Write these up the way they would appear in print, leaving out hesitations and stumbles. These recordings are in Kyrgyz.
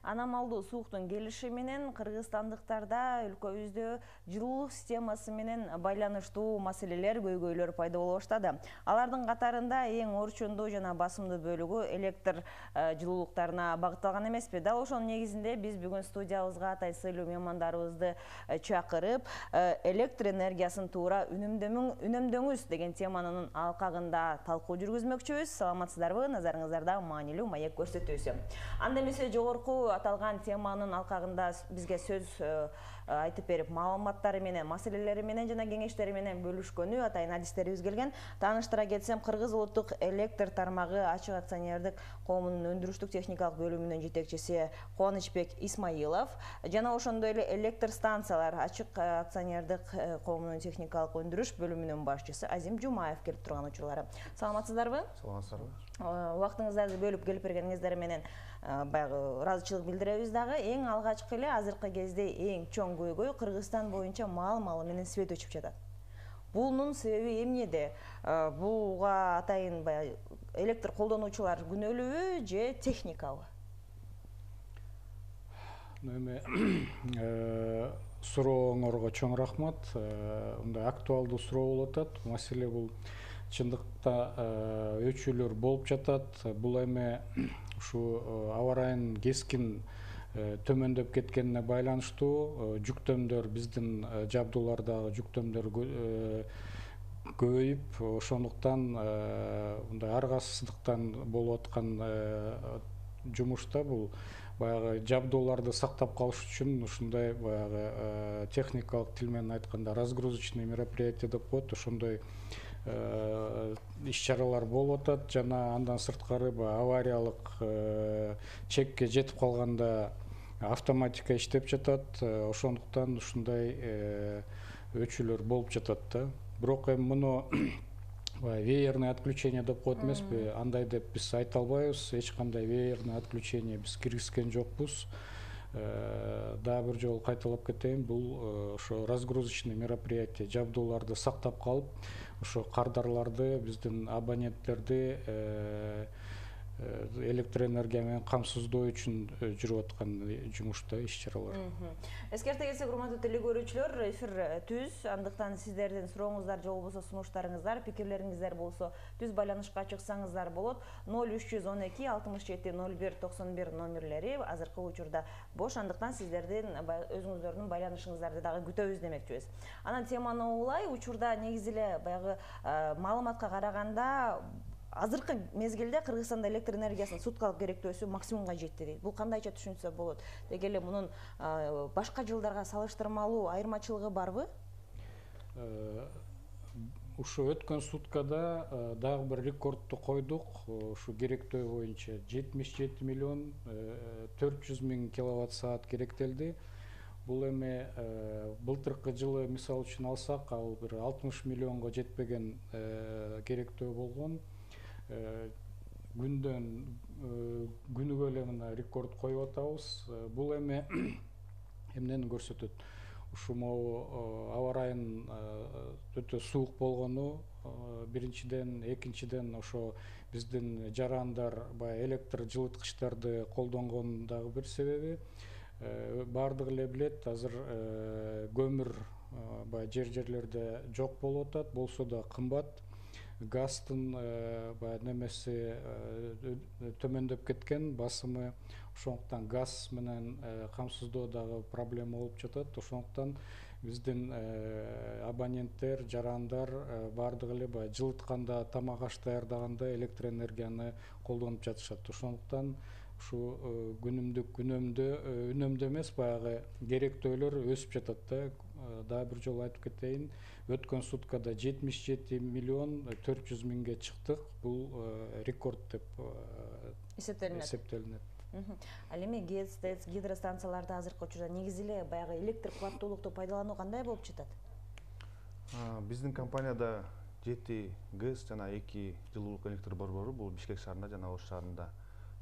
Аномалдуу сууктун келиши менен кыргызстандыктарда өлкөбүздө жылуулук системасы менен байланыштуу маселелер, көйгөйлөр пайда боло баштады. Алардын катарында эң орчундуу жана басымдуу бөлүгү электр жылуулуктарына багытталган эмеспи. Дал ошонун негизинде биз бүгүн студиябызга тайсыйлуу меймандарыбызды чакырып, электр энергиясын туура үнөмдөңүз деген теманын алкагында талкуу жүргүзмөкчүбүз. Саламатсыздарбы? Назарыңыздарда маанилүү маек көрсөтүүсү. Анда эмесе жогорку аталган теманын алкагында бизге сөз айтып берип, маалыматтары менен, маселелери менен жана кеңештери менен бөлүшкөнү атайын адистерибиз келген. Тааныштыра кетсем, Кыргыз улуттук электр тармагы ачык акционердик коомунун өндүрүштүк техникалык бөлүмүнүн жетекчиси Кубанычбек Исмаилов жана ошондой эле электр станциялар ачык акционердик коомунун техникалык өндүрүш бөлүмүнүн башчысы Азим Жумаев келип турган учурлары. Саламатсыздарбы? Саламатсыздарбы. Убактыңыздарды бөлүп келип бергениңиздер менен баягы ыраазычылык билдиребиз дагы. Эң алгачкы эле азыркы кезде эң чоң көйгөй Кыргызстан боюнча маал-малы менен свет өчүп жатат. Бунун себеби эмнеде? Буга атайын электр колдонуучулар күнөөлүүбү же техникабы? Сурооңорго чоң рахмат. Мындай актуалдуу суроо болуп атат. Маселе бул чындыкта өчүүлөр болуп жатат. Бул эми ушу аба ырайынын кескин төмөндөп кеткенине байланыштуу жүктөмдөр, биздин жабдуулардагы жүктөмдөр көбөйүп, ошондуктан мындай аргасыздыктан болуп аткан жумушта бул баягы жабдууларды сактап калыш үчүн ушундай баягы техникалык тил менен айтканда разгрузочный мероприятие деп коет, ошондой иш-чаралар болуп атат. Жана андан сырткары авариялык чекке жетип калганда автоматика иштеп жатат. Ошондуктан ушундай өчүүлөр болуп жатат да. Бирок эми муну веерное отключение деп коет эмеспи? Андай деп биз айта албайбыз. Эч кандай веерное отключение биз киргизген жокпуз. Дагы бир жолу кайталап кетейин, бул ошо разгрузочный мероприятие, жабдууларды сактап калып, ошо кардарларды, биздин абоненттерди электроэнергия менен камсыздоо үчүн жүрүп аткан жумушта иш-чаралар. Эскерте кетсек, урматтуу теле көрүүчүлөр, эфир түз, андыктан сиздердин сурооңуздар же болбосо сунуштарыңыздар, пикирлериңиздер болсо түз байланышка чыксаңыздар болот. 0312 67 01 91 номерлери азыркы учурда бош, андыктан сиздердин өзүңүздөрдүн байланышыңыздарды дагы күтөбүз демекчибиз. Анан теманы улай, учурда негизи эле баягы маалыматка караганда азыркы мезгилде Кыргызстанда электр энергиясынын суткалык керектөөсү максимумга жетти дейт. Бул кандайча түшүнсө болот? Деги эле мунун башка жылдарга салыштырмалуу айырмачылыгы барбы? Ушу өткөн суткада дагы бир рекордду койдук. Ушу керектөө боюнча 77 миллион 400 миң киловатт саат керектелди. Бул эми былтыркы жылы мисал үчүн алсак, ал бир 60 миллионго жетпеген керектөө болгон. Күнүгө эле мына рекорд коюп атабыз. Бул эми эмнени көрсөтөт? Ушу аба ырайынын өтө суук болгону биринчиден, экинчиден ошо биздин жарандар баягы электр жылыткычтарды колдонгон дагы бир себеби. Бардыгы эле билет, азыр көмүр жерлерде жок болуп атат, болсо да кымбат. Газдын немеси төмөндөп кеткен, басымы, ошондуктан газ менен камсыздоо дагы проблема болуп жатат. Ошондуктан биздин абоненттер, жарандар бардыгы эле жылытканда, тамак аш даярдаганда электроэнергияны колдонуп жатышат. Ошондуктан ушу күнүмдүк үнөмдө эмес, баягы керектөөлөр өсүп жатат да. Дагы бир жолу айтып кетейин, өткөн суткада 77 миллион 400 миңге чыктык. Бул рекорд деп эсептелинет. Ал эми ГЭС, ТЭЦ, гидростанцияларды азыркы учурда негизи эле баягы электр кубаттуулукту пайдалануу кандай болуп жатат? Биздин компанияда 7 ГЭС жана 2 жылуулук электр борбору бул Бишкек шаарында жана Ош шаарында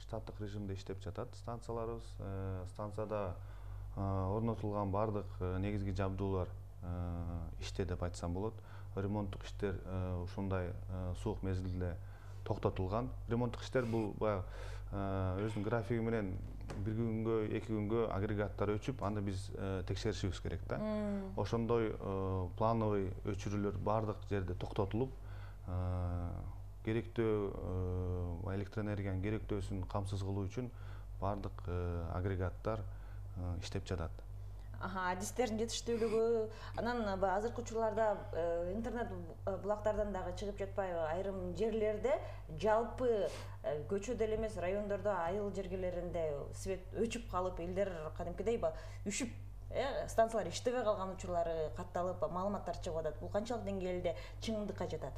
штаттык режимде иштеп жатат. Станцияларыбыз, станцияда орнотулган бардык негизги жабдуулар иште деп айтсам болот. Ремонттук иштер ушундай суук мезгилде токтотулган. Ремонттук иштер бул баягы өзүнүн графиги менен бир күнгө, 2 күнгө агрегаттар өчүп, анда биз текшеришибиз керек да. Ошондой плановый өчүрүүлөр бардык жерде токтотулуп, керектөө электроэнергиянын керектөөсүн камсыз кылуу үчүн бардык агрегаттар иштеп жатат. Адистердин жетиштүүлүгү, анан азыркы учурларда интернет булактардан дагы чыгып жатпайбы? Айрым жерлерде жалпы көчөдө эле эмес, райондордо, айыл жергелеринде свет өчүп калып, элдер кадимкидей үшүп, станциялар иштебей калган учурлары катталып, маалыматтар чыгып атат. Бул канчалык деңгээлде чындыкка жатат?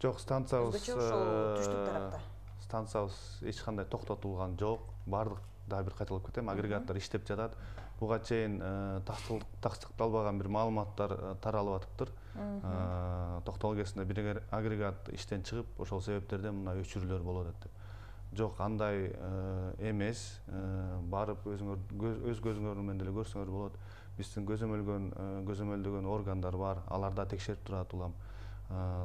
Жок, станциябыз түштүк тарапта. Станциябыз эч кандай токтотулган жок. Бардык дагы бир кайталап кетем, агрегаттар иштеп жатат. Буга чейин тастыкталбаган бир маалыматтар таралып атыптыр. Токтол кезинде бир агрегат иштен чыгып, ошол себептерден мына өчүрүүлөр болуп атат деп. Жок, андай эмес. Барып өз көзүңөр менен деле көрсөңөр болот. Биздин көзөмөлдөгөн органдар бар, аларда текшерип турат улам.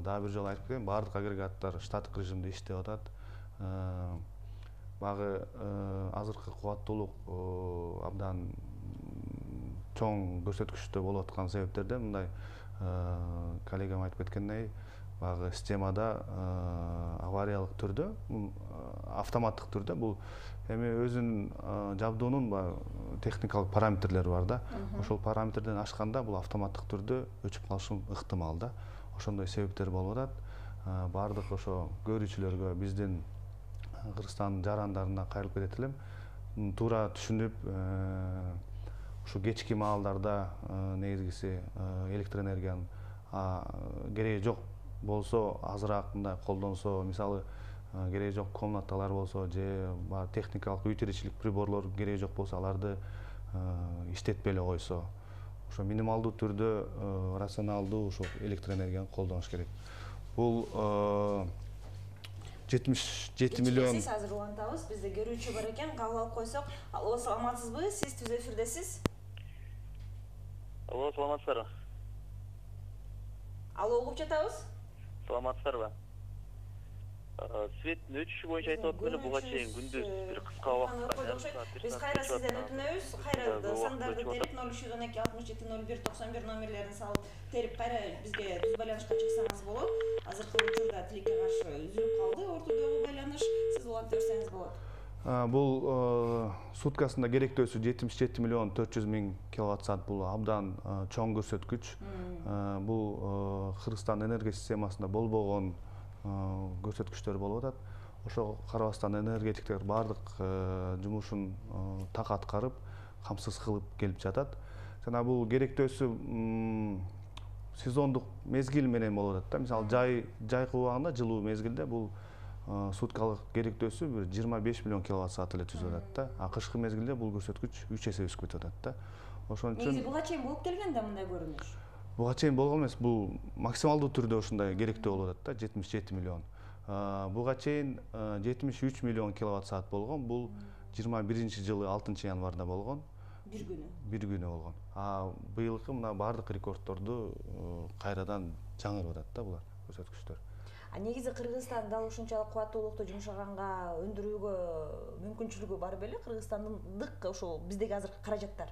Дагы бир жолу айтып кетейин, бардык агрегаттар штаттык режимде иштеп атат. Багы азыркы кубаттуулук абдан чоң көрсөткүчтө болуп аткан себептерден мындай коллегам айтып кеткендей, багы системада авариялык түрдө, автоматтык түрдө бул эми өзүнүн жабдуунун техникалык параметрлери бар да. Ошол параметрден ашканда бул автоматтык түрдө өчүп калышы ыктымал да. Ошондой себептер болуп атат. Бардык ошо көрүүчүлөргө биздин Кыргызстандын жарандарына кайрылып кетет элем. Туура түшүнүп, ушу кечки маалдарда негизгиси электроэнергиянын кереги жок болсо, азыраак мындай колдонсо, мисалы кереги жок комнаталар болсо же техникалык үй тиричилик приборлор кереги жок болсо, аларды иштетпей эле койсо, ошо минималдуу түрдө рационалдуу ошо электроэнергияны колдонуш керек. Бул 77 миллион. Сиз азыр улантабыз, бизде көрүүчү бар экен, кабыл алып койсок. Алло, саламатсызбы? Сиз түз эфирдесиз. Алло, саламатсыздарбы? Алло, угуп жатабыз? Саламатсыздарбы? Светтин өчүшү боюнча айтып атып эле, буга чейин күндүз бир кыска убакытта. Биз кайра сизден өтүнөбүз. Кайра сандарды терип 0312 67 01 91 номерлерин салып терип кайра бизге түз байланышка чыксаңыз болот. Азыркы учурда тилекке каршы үзүлүп калды ортодогу байланыш. Сиз улантып берсеңиз болот. Бул суткасында керектөөсү 77 миллион 400 миң киловатт саат. Бул абдан чоң көрсөткүч. Бул Кыргызстан энергия системасында болбогон көрсөткүчтөр болуп атат. Ошого карабастан энергетиктер бардык жумушун так аткарып, камсыз кылып келип жатат. Жана бул керектөөсү сезондук мезгил менен болуп атат да. Мисалы жайкы убагында, жылуу мезгилде бул суткалык керектөөсү бир 25 миллион киловатт саат эле түзүп атат да. А кышкы мезгилде бул көрсөткүч 3 эсе өсүп кетип атат да. Ошон үчүн негизи буга чейин болуп келген да мындай көрүнүш. Буга чейин болгон эмес, бул максималдуу түрдө ушундай керектөө болуп атат да, 77 миллион. Буга чейин 73 миллион киловатт саат болгон. Бул 21-жылы 6 январда болгон. Бир күнү болгон. Быйылкы мына бардык рекордторду кайрадан жаңырып атат да булар көрсөткүчтөр. Негизи Кыргызстан дал ушунчалык кубаттуулукту жумшаганга өндүрүүгө мүмкүнчүлүгү бар беле? Кыргызстандык ошол биздеги азыркы каражаттар.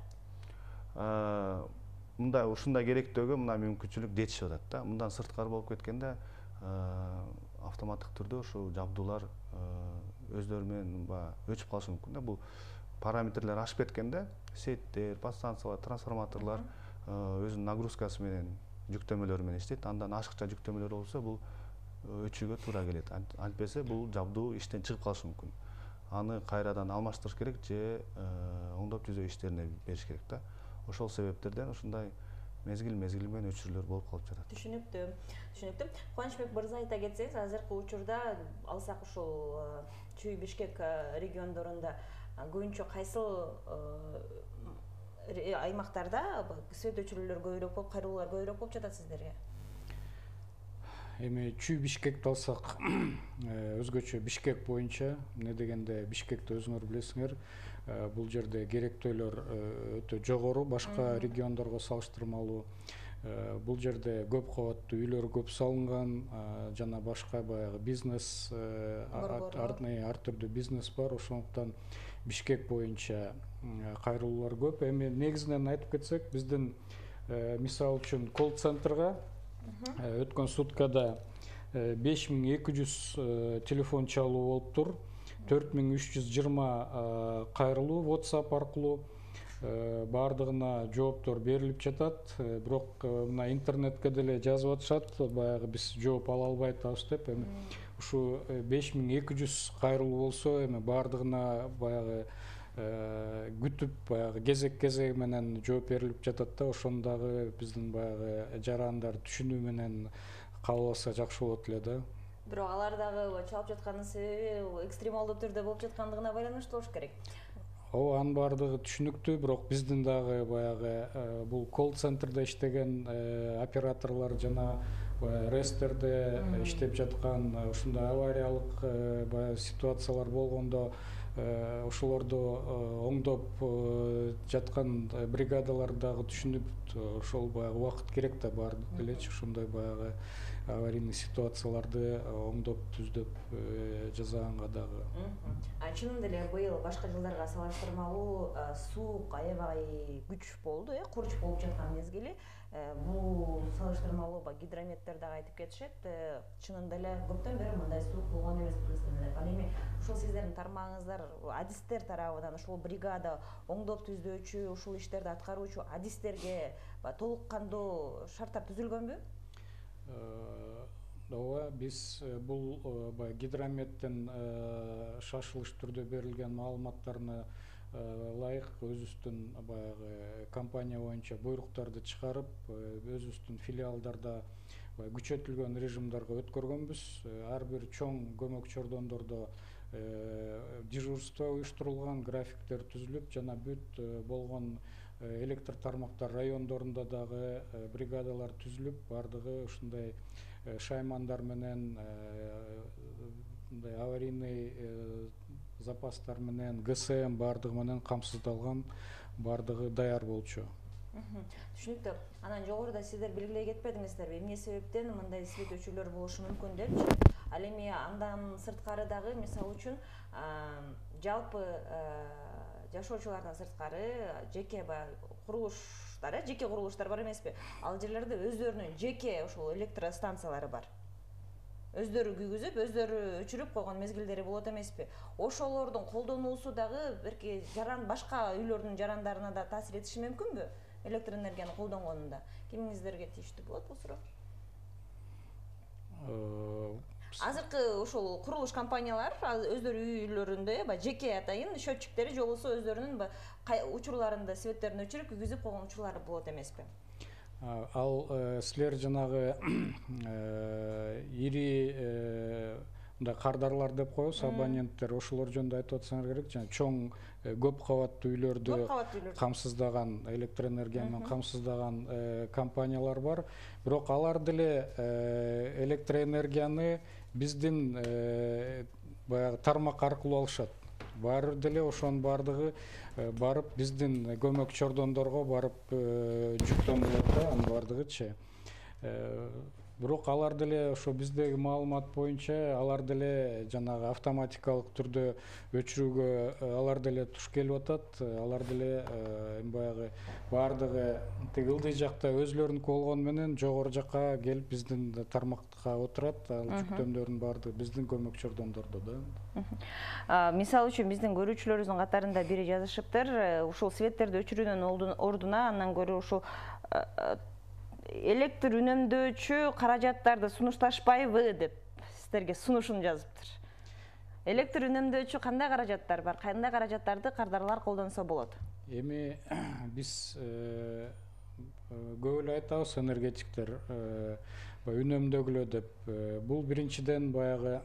Ушундай керектөөгө мына мүмкүнчүлүк жетишип атат да. Мындан сырткары болуп кеткенде автоматтык түрдө ушул жабдуулар өздөрү менен өчүп калышы мүмкүн да. Бул параметрлер ашып кеткенде сеттер, подстанциялар, трансформаторлар өзүнүн нагрузкасы менен, жүктөмөлөрү менен иштейт. Андан ашыкча жүктөмөлөр болсо бул өчүүгө туура келет. Антпесе бул жабдуу иштен чыгып калышы мүмкүн. Аны кайрадан алмаштырыш керек же оңдоп түзөө иштерине бериш керек да. Ошол себептерден ушундай мезгил менен өчүрүүлөр болуп калып жатат. Түшүнүктүү. Кубанычбек мырза, айта кетсеңиз, азыркы учурда алсак ушул Чүй Бишкек региондорунда көбүнчө кайсыл аймактарда свет өчүрүүлөр көбүрөөк болуп, кайрылуулар көбүрөөк болуп жатат сиздерге? Эми Чүй Бишкекти алсак, өзгөчө Бишкек боюнча, эмне дегенде Бишкекти өзүңөр билесиңер, бул жерде керектөөлөр өтө жогору, башка региондорго салыштырмалуу. Бул жерде көп кабаттуу үйлөр көп салынган, жана башка баягы бизнес, ар түрдүү бизнес бар. Ошондуктан Бишкек боюнча кайрылуулар көп. Эми негизинен айтып кетсек, биздин мисалы үчүн колл-центрга өткөн суткада 5200 телефон чалуу болуп тур. 4320 кайрылуу WhatsApp аркылуу бардыгына жооптор берилип жатат. Бирок мына интернетке деле жазып атышат, баягы биз жооп ала албай атабыз деп. Эми ушу 5200 кайрылуу болсо, эми бардыгына баягы күтүп, баягы кезек менен жооп берилип жатат да. Ошондагы биздин баягы жарандар түшүнүү менен калбаса жакшы болот эле да. Бирок алар дагы чалып жатканын себеби экстремалдуу түрдө болуп жаткандыгына байланыштуу болуш керек. Ооба, анын баардыгы түшүнүктүү, бирок биздин дагы баягы бул колл-центрде иштеген операторлор жана рестерде иштеп жаткан ушундай авариялык ситуациялар болгондо ошолорду оңдоп жаткан бригадалар дагы түшүнүп, ошол баягы убакыт керек да бар элечи, ошондой баягы аварийный ситуацияларды оңдоп түздөп жасаганга дагы. Чынында эле быйыл башка жылдарга салыштырмалуу суук, аябай күч болду, курч болуп жаткан мезгили. Бул салыштырмалуу гидрометтер дагы айтып кетишет. Чынында эле көптөн бери мындай суук болгон эмес Кыргызстанда. Ал эми ушул сиздердин тармагыңыздар адистер тарабынан ушул бригада оңдоп түздөөчү, ушул иштерди аткаруучу адистерге толук кандуу шарттар түзүлгөнбү? Ооба, биз бул гидрометтин шашылыш түрдө берилген маалыматтарына ылайык өзүбүздүн баягы компания боюнча буйруктарды чыгарып, өзүбүздүн филиалдарда күчөтүлгөн режимдарга өткөргөнбүз. Ар бир чоң көмөк чордондордо дежурство уюштурулган, графиктер түзүлүп, жана бүт болгон электр тармактар райондорунда дагы бригадалар түзүлүп, бардыгы ушундай шаймандар менен, аварийный запастар менен, ГСМ бардыгы менен камсыздалган, бардыгы даяр болчу. Түшүнүктүү. Анан жогоруда сиздер белгилей кетпедиңиздерби, эмне себептен мындай свет өчүрлөр болушу мүмкүн депчи? Ал эми андан сырткары дагы, мисалы үчүн, жалпы жашоочулардан сырткары жеке курулуштар, жеке курулуштар бар эмеспи? Ал жерлерде өздөрүнүн жеке ошол электростанциялары бар. Өздөрү күйгүзүп, өздөрү өчүрүп койгон мезгилдери болот эмеспи? Ошолордун колдонуусу дагы берки башка үйлөрдүн жарандарына да таасир этиши мүмкүнбү? Электр энергияны колдонгонунда. Кимиңиздерге тийиштүү болот бул суроо? Азыркы ушул курулуш компаниялар өздөрү үйлөрүндө жеке атайын счетчиктери же болбосо өздөрүнүн учурларында светтерин өчүрүп күйгүзүп койгон учурлары болот эмеспи? Ал силер жанагы ири мындай кардарлар деп коебуз, абоненттер, ошолор жөнүндө айтып атсаңар керек. Жана чоң көп кабаттуу үйлөрдү камсыздаган, электр энергия менен камсыздаган компаниялар бар. Бирок алар деле электр энергияны биздин баягы тармак аркылуу алышат. Баары деле ошонун бардыгы барып биздин көмөк чордондорго барып жүктөлөт да, анын бардыгычы. Бирок алар деле ошо биздеги маалымат боюнча алар деле жанагы автоматикалык түрдө өчүрүүгө алар деле туш келип атат. Алар деле баягы бардыгы тиги ылдый жакта өзүлөрүнүкү болгону менен жогору жакка келип биздин тармакка отурат. Ал жүктөмдөрдүн бардыгы биздин көмөк чордондордо да. Мисалы үчүн биздин көрүүчүлөрүбүздүн катарында бири жазышыптыр. Ушул светтерди өчүрүүнүн ордуна андан көрө ушул электр үнөмдөөчү каражаттарды сунушташпайбы деп сиздерге сунушун жазыптыр. Электр үнөмдөөчү кандай каражаттар бар? Кандай каражаттарды кардарлар колдонсо болот? Эми биз көп эле айтабыз энергетиктер үнөмдөгүлө деп. Бул биринчиден баягы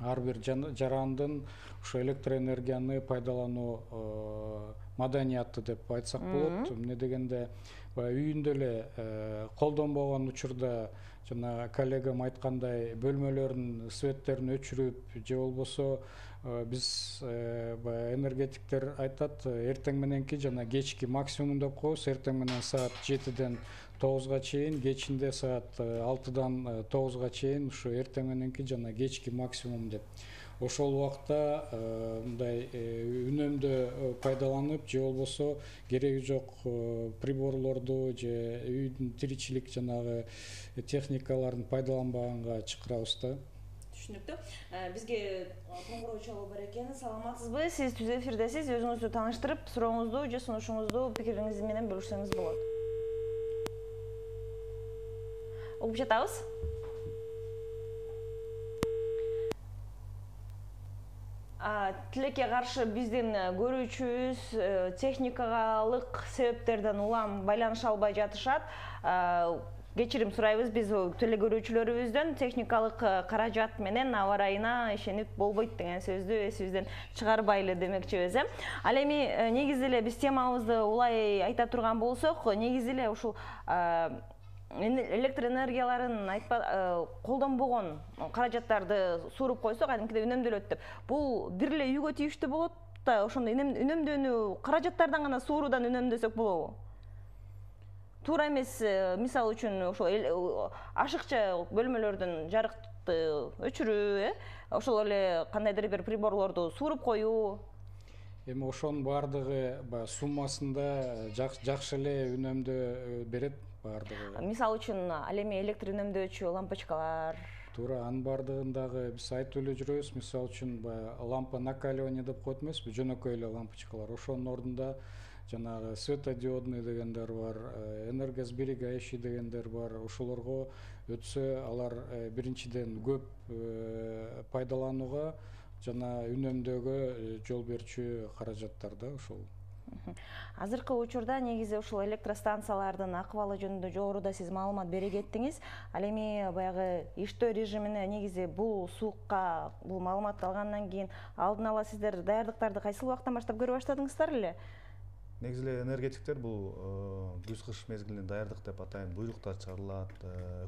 ар бир жарандын ушу электр энергияны пайдалануу маданияты деп айтсак болот. Эмне дегенде үйүндө эле колдонбогон учурда жана коллегам айткандай бөлмөлөрдүн светтерин өчүрүп же болбосо биз энергетиктер айтат эртең мененки жана кечки максимум деп коебуз. Эртең менен саат 7-ден 9-га чейин, кечинде саат 6-дан 9-га чейин ушу эртең мененки жана кечки максимум деп. Ошол убакта мындай үнөмдү пайдаланып же болбосо кереги жок приборлорду же үйдүн тиричилик жанагы техникаларын пайдаланбаганга чакырабыз да. Түшүнүктүү. Бизге коңгуроо чалуу бар экен. Саламатсызбы? Сиз түз эфирдесиз. Өзүңүздү тааныштырып, сурооңузду же сунушуңузду пикириңиз менен бөлүшсөңүз болот. Угуп жатабыз. Тилекке каршы биздин көрүүчүбүз техникалык себептерден улам байланыша албай жатышат. Кечирим сурайбыз, биз теле көрүүчүлөрүбүздөн техникалык каражат менен аба ырайына ишенип болбойт деген сөздү эсибизден чыгарбайлы демекчибиз. Ал эми негизи эле биз темабызды улай айта турган болсок, негизи эле ушул электр энергияларын колдонбогон каражаттарды сууруп койсок, кадимкидей үнөмдөлөт деп. Бул бир эле үйгө тийиштүү болот да, ошондой үнөмдөөнү каражаттардан гана суурудан үнөмдөсөк болобу? Туура эмес, мисалы үчүн ошол ашыкча бөлмөлөрдүн жарыкты өчүрүү, ошол эле кандайдыр бир приборлорду сууруп коюу. Эми ошонун баардыгы суммасында жакшы эле үнөмдү берет баардыгы. Мисалы үчүн ал эми электр үнөмдөөчү лампочкалар. Туура, анын баардыгын дагы биз айтып эле жүрөбүз. Мисалы үчүн лампа накаливания деп коет эмеспи, жөнөкөй эле лампочкалар. Ошонун ордунда жанагы светодиодный дегендер бар, энергосберегающий дегендер бар. Ошолорго өтсө алар биринчиден көп пайдаланууга жана үнөмдөөгө жол берчү каражаттар да ошол. Азыркы учурда негизи ушул электростанциялардын акыбалы жөнүндө жогоруда сиз маалымат бере кеттиңиз. Ал эми баягы иштөө режимине негизи бул суукка бул маалыматты алгандан кийин алдын ала сиздер даярдыктарды кайсыл убактан баштап көрө баштадыңыздар эле? Негизи эле энергетиктер бул күз кыш мезгилине даярдык деп атайын буйруктар чыгарылат,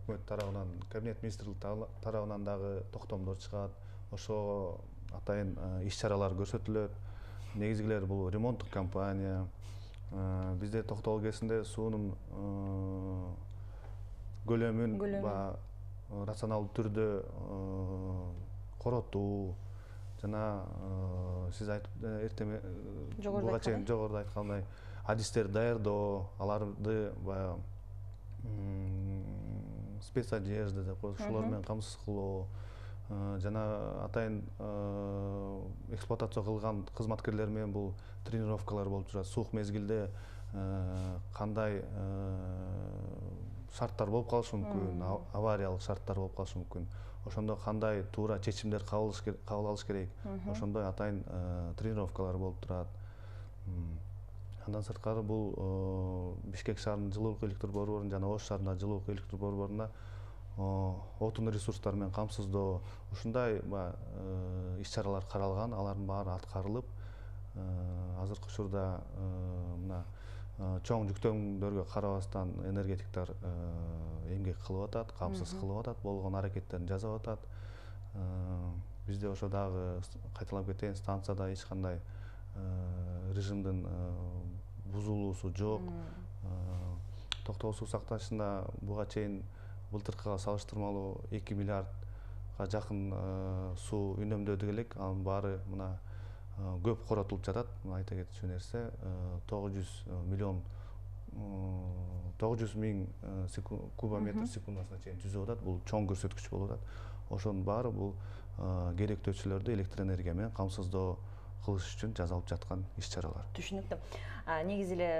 өкмөт тарабынан, кабинет министрлик тарабынан дагы токтомдор чыгат. Ошого атайын иш-чаралар көрсөтүлөт. Негизгилер бул ремонттук компания. Бизде токтогул кезинде суунун көлөмүн рационалдуу түрдө коротуу жана сиз айтып буга чейин жогоруда айткандай адистерди даярдоо, аларды баягы спецодежда деп коебуз, ошолор менен камсыз кылуу жана атайын эксплуатация кылган кызматкерлер менен бул тренировкалар болуп турат. Суук мезгилде кандай шарттар болуп калышы мүмкүн, авариялык шарттар болуп калышы мүмкүн. Ошондо кандай туура чечимдер кабыл алыш керек. Ошондой атайын тренировкалар болуп турат. Андан сырткары бул Бишкек шаарынын жылуулук электр борборунун жана Ош шаарындагы жылуулук электр борборуна отун ресурстары менен камсыздоо ушундай иш-чаралар каралган, алардын баары аткарылып, азыркы учурда мына чоң жүктөмдөргө карабастан энергетиктер эмгек кылып атат, камсыз кылып атат, болгон аракеттерин жасап атат. Бизде ошо дагы кайталап кетейин, станцияда эч кандай режимдин бузулуусу жок. Токтогул суу сакташында буга чейин былтыркыга салыштырмалуу 2 миллиардга жакын суу үнөмдөдүк элек. Анын баары мына көп коротулуп жатат. Айта кетчү нерсе 900 миң кубометр секундасына чейин түзүп атат. Бул чоң көрсөткүч болуп атат. Ошонун баары бул керектөөчүлөрдү электр энергия менен камсыздоо кылыш үчүн жасалып жаткан иш-чаралар. Түшүнүктүү. Негизи эле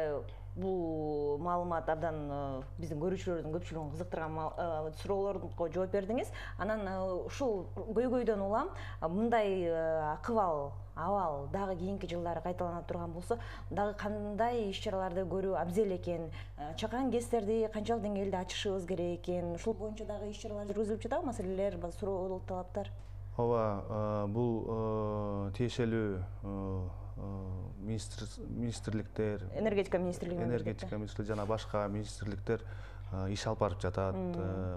бул маалымат абдан биздин көрүүчүлөрдүн көпчүлүгүн кызыктырган суроолорго жооп бердиңиз. Анан ушул көйгөйдөн улам мындай абал дагы кийинки жылдары кайталана турган болсо, дагы кандай иш-чараларды көрүү абзел экен, чакан кестерди канчалык деңгээлде ачышыбыз керек экен, ушул боюнча дагы иш-чаралар жүргүзүлүп жатабы, маселелер, суроо талаптар? Ооба, бул тиешелүү министрликтер, энергетика министрлиги жана башка министрликтер иш алып барып жатат,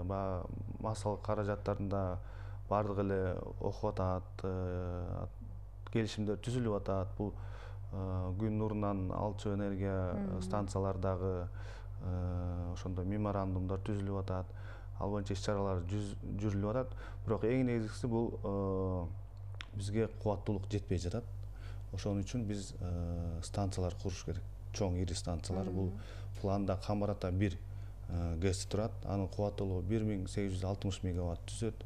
баягы массалык каражаттарында бардык эле окуп атат, келишимдер түзүлүп атат. Бул күн нурунан алчу энергия станциялардагы ошондой меморандумдар түзүлүп атат. Ал боюнча иш-чаралар жүрүлүп атат. Бирок эң негизгиси бул бизге кубаттуулук жетпей жатат. Ошон үчүн биз станциялар куруш керек. Чоң ири станциялар. Бул планда Камбарата 1 ГЭС турат. Анын кубаттуулугу 1860 мегаватт түзөт.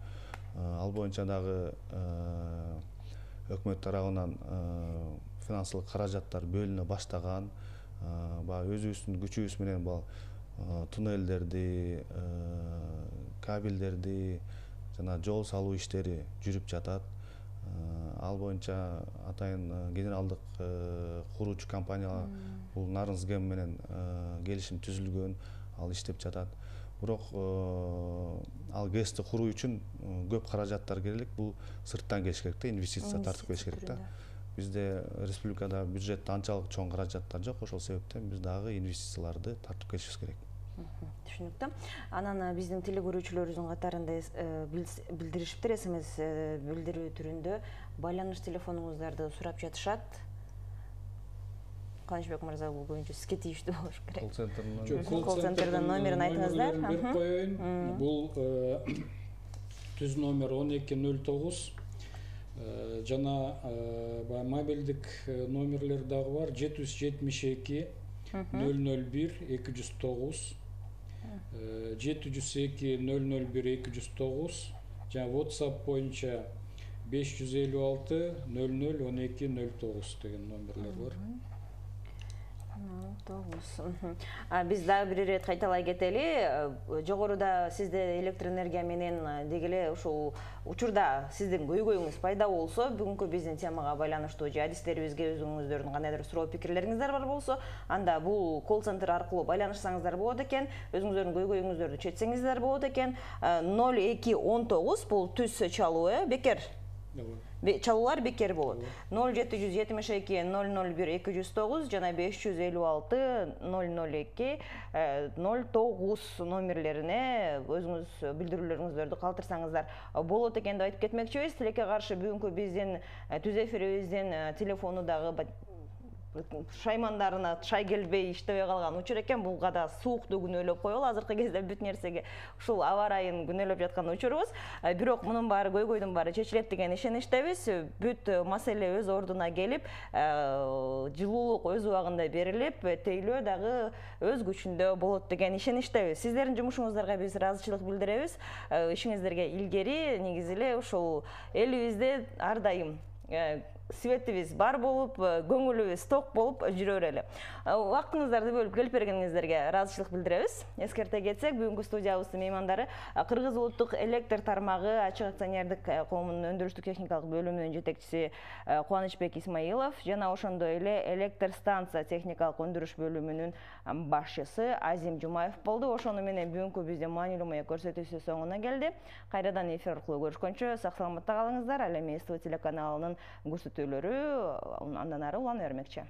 Ал боюнча дагы өкмөт тарабынан финансылык каражаттар бөлүнө баштаган. Баягы өзүбүздүн күчүбүз менен туннелдерди, кабелдерди жана жол салуу иштери жүрүп жатат. Ал боюнча атайын генералдык куруучу компания бул Нарынсгем менен келишим түзүлгөн, ал иштеп жатат. Бирок ал ГЭСти куруу үчүн көп каражаттар керек. Бул сырттан келиш керек да, инвестиция тартып келиш керек да. Бизде республикада бюджетте анчалык чоң каражаттар жок, ошол себептен биз дагы инвестицияларды тартып келишибиз керек. Түшүнүктүү. Анан биздин теле көрүүчүлөрүбүздүн катарында билдиришиптир, СМС билдирүү түрүндө байланыш телефонуңуздарды сурап жатышат. Канычбек мырза, бул боюнча сизге тийиштүү болуш керек. Колл центрдин номерин айтыңыздар. Берип коеюн. Бул түз номер 1209. Жана мобилдик номерлер дагы бар. 772 001 209, 702 001 209, жана WhatsApp боюнча 556 00 12 09 деген номерлер бар. Биз дагы бир ирет кайталай кетели. Жогоруда сизде электр энергия менен дегеле ушул учурда сиздин көйгөйүңүз пайда болсо, бүгүнкү биздин темага байланыштуу же адистерибизге өзүңүздөрдүн кандайдыр суроо пикирлериңиздер бар болсо, анда бул колл центр аркылуу байланышсаңыздар болот экен, өзүңүздөрдүн көйгөйүңүздөрдү чечсеңиздер болот экен. 0219 бул түз чалуу бекер. Чалуулар бекер болот. 0772 001 209 жана 556 002 09 номерлерине өзүңүз билдирүүлөрүңүздөрдү калтырсаңыздар болот экен деп айтып кетмекчибиз. Тилекке каршы бүгүнкү биздин түз эфирибиздин телефону дагы шаймандарына чай келбей иштебей калган учур экен. Бул да суукту күнөөлөп коелу. Азыркы кезде бүт нерсеге ушул аба ырайын күнөөлөп жаткан учурубуз. Бирок мунун баары, көйгөйдүн баары чечилет деген ишеничтебиз. Бүт маселе өз ордуна келип, жылуулук өз убагында берилип, тейлөө дагы өз күчүндө болот деген ишеничтебиз. Сиздердин жумушуңуздарга биз ыраазычылык билдиребиз. Ишиңиздерге илгери, негизи эле ушул элибизде ар дайым светибиз бар болуп, көңүлүбүз ток болуп жүрө берели. Убактыңыздарды бөлүп келип бергениңиздерге ыраазычылык билдиребиз. Эскерте кетсек, бүгүнкү студиябыздын меймандары Кыргыз улуттук электр тармагы ачык акционердик коомунун өндүрүштүк техникалык бөлүмүнүн жетекчиси Кубанычбек Исмаилов жана ошондой эле электр станция техникалык өндүрүш бөлүмүнүн башчысы Азим Жумаев болду. Ошону менен бүгүнкү биздин маанилүү маек көрсөтүүсү соңуна келди. Кайрадан эфир аркылуу көрүшкөнчө сак саламатта калыңыздар. Ал эми СТВ телеканалынын көрсөтүүлөрү андан ары улана бермекчи.